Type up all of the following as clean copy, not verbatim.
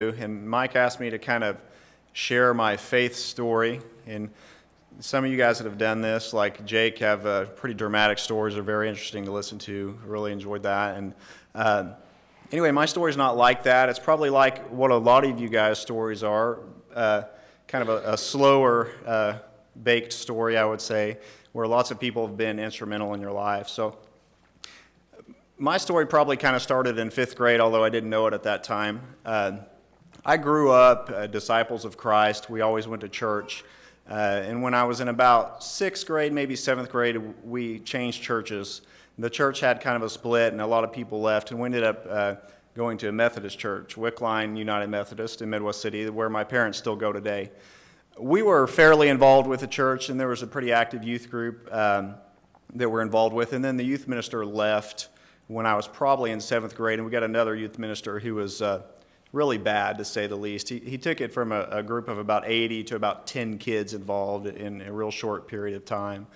And Mike asked me to kind of share my faith story. And some of you guys that have done this, like Jake, have pretty dramatic stories. They're very interesting to listen to. I really enjoyed that. And anyway, my story's not like that. It's probably like what a lot of you guys' stories are, kind of a slower baked story, I would say, where lots of people have been instrumental in your life. So my story probably kind of started in 5th grade, although I didn't know it at that time. I grew up disciples of Christ. We always went to church. And when I was in about 6th grade, maybe 7th grade, we changed churches. The church had kind of a split, and a lot of people left, and we ended up going to a Methodist church, Wickline United Methodist in Midwest City, where my parents still go today. We were fairly involved with the church, and there was a pretty active youth group that we're involved with. And then the youth minister left when I was probably in 7th grade, and we got another youth minister who was really bad, to say the least. He took it from a group of about 80 to about 10 kids involved in a real short period of time.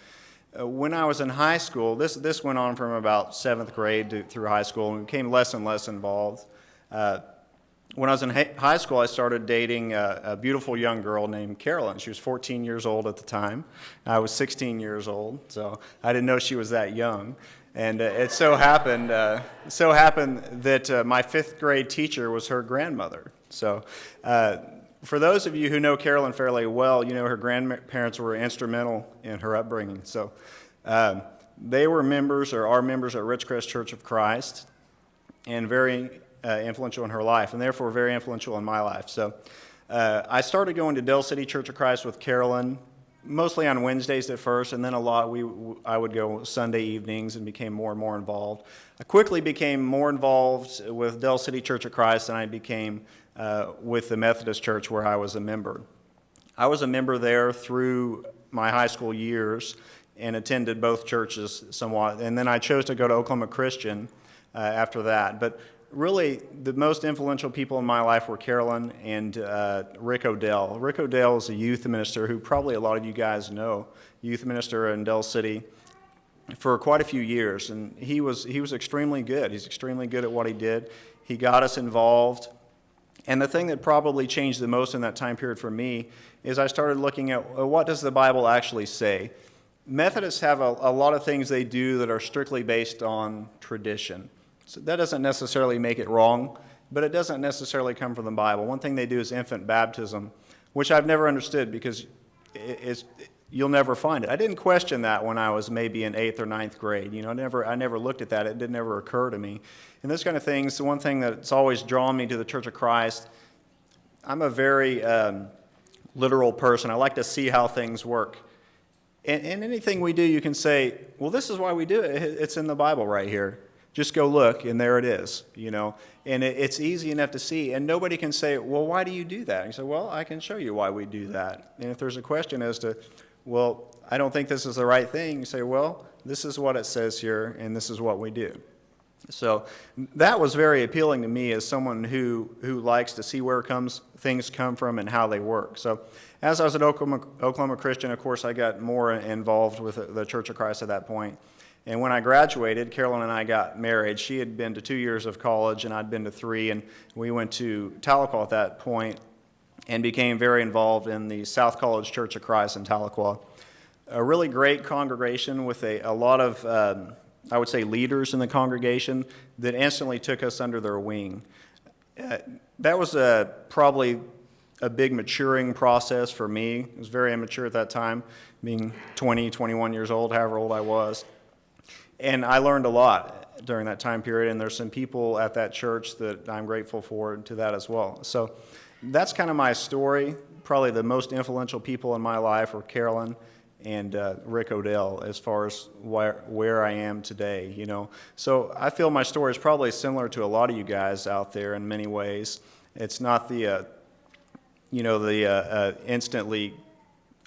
When I was in high school, this went on from about 7th grade through high school, and we became less and less involved. When I was in high school, I started dating a beautiful young girl named Carolyn. She was 14 years old at the time. I was 16 years old, so I didn't know she was that young. And it so happened that my 5th grade teacher was her grandmother. So for those of you who know Carolyn fairly well, you know her grandparents were instrumental in her upbringing. So they were members or are members at Ridgecrest Church of Christ, and very influential in her life, and therefore very influential in my life. So I started going to Del City Church of Christ with Carolyn, mostly on Wednesdays at first, and then I would go Sunday evenings and became more and more involved. I quickly became more involved with Del City Church of Christ than I became with the Methodist Church where I was a member. I was a member there through my high school years and attended both churches somewhat, and then I chose to go to Oklahoma Christian after that. But really, the most influential people in my life were Carolyn and Rick O'Dell. Rick O'Dell is a youth minister who probably a lot of you guys know, youth minister in Del City for quite a few years, and he was extremely good. He's extremely good at what he did. He got us involved, and the thing that probably changed the most in that time period for me is I started looking at what does the Bible actually say. Methodists have a lot of things they do that are strictly based on tradition. So that doesn't necessarily make it wrong, but it doesn't necessarily come from the Bible. One thing they do is infant baptism, which I've never understood because you'll never find it. I didn't question that when I was maybe in 8th or 9th grade. You know, I never looked at that. It didn't ever occur to me. And this kind of thing is the one thing that's always drawn me to the Church of Christ. I'm a very literal person. I like to see how things work. And anything we do, you can say, well, this is why we do it. It's in the Bible right here. Just go look, and there it is, you know. And it's easy enough to see, and nobody can say, well, why do you do that? And you say, well, I can show you why we do that. And if there's a question as to, well, I don't think this is the right thing, you say, well, this is what it says here, and this is what we do. So that was very appealing to me as someone who likes to see where things come from and how they work. So as I was at Oklahoma Christian, of course, I got more involved with the Church of Christ at that point. And when I graduated, Carolyn and I got married. She had been to 2 years of college, and I'd been to 3, and we went to Tahlequah at that point and became very involved in the South College Church of Christ in Tahlequah. A really great congregation with a lot of, I would say, leaders in the congregation that instantly took us under their wing. That was probably a big maturing process for me. I was very immature at that time, being 20, 21 years old, however old I was. And I learned a lot during that time period, and there's some people at that church that I'm grateful for to that as well. So that's kind of my story. Probably the most influential people in my life were Carolyn and Rick O'Dell as far as where I am today, you know. So I feel my story is probably similar to a lot of you guys out there in many ways. It's not the instantly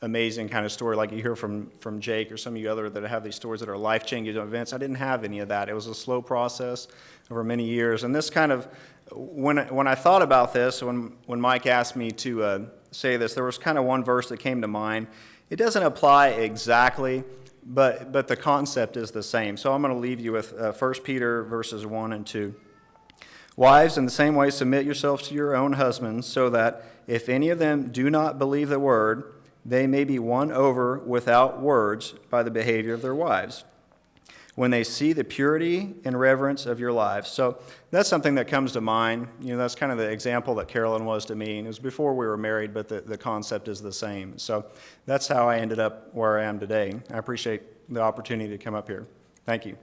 amazing kind of story like you hear from Jake or some of you other that have these stories that are life-changing events. I didn't have any of that. It was a slow process over many years. And this kind of, when I thought about this, when Mike asked me to say this, there was kind of one verse that came to mind. It doesn't apply exactly, but the concept is the same. So I'm going to leave you with 1 Peter verses 1 and 2. Wives, in the same way, submit yourselves to your own husbands, so that if any of them do not believe the word, they may be won over without words by the behavior of their wives, when they see the purity and reverence of your lives. So that's something that comes to mind. That's kind of the example that Carolyn was to me. And it was before we were married, but the concept is the same. So that's how I ended up where I am today. I appreciate the opportunity to come up here. Thank you.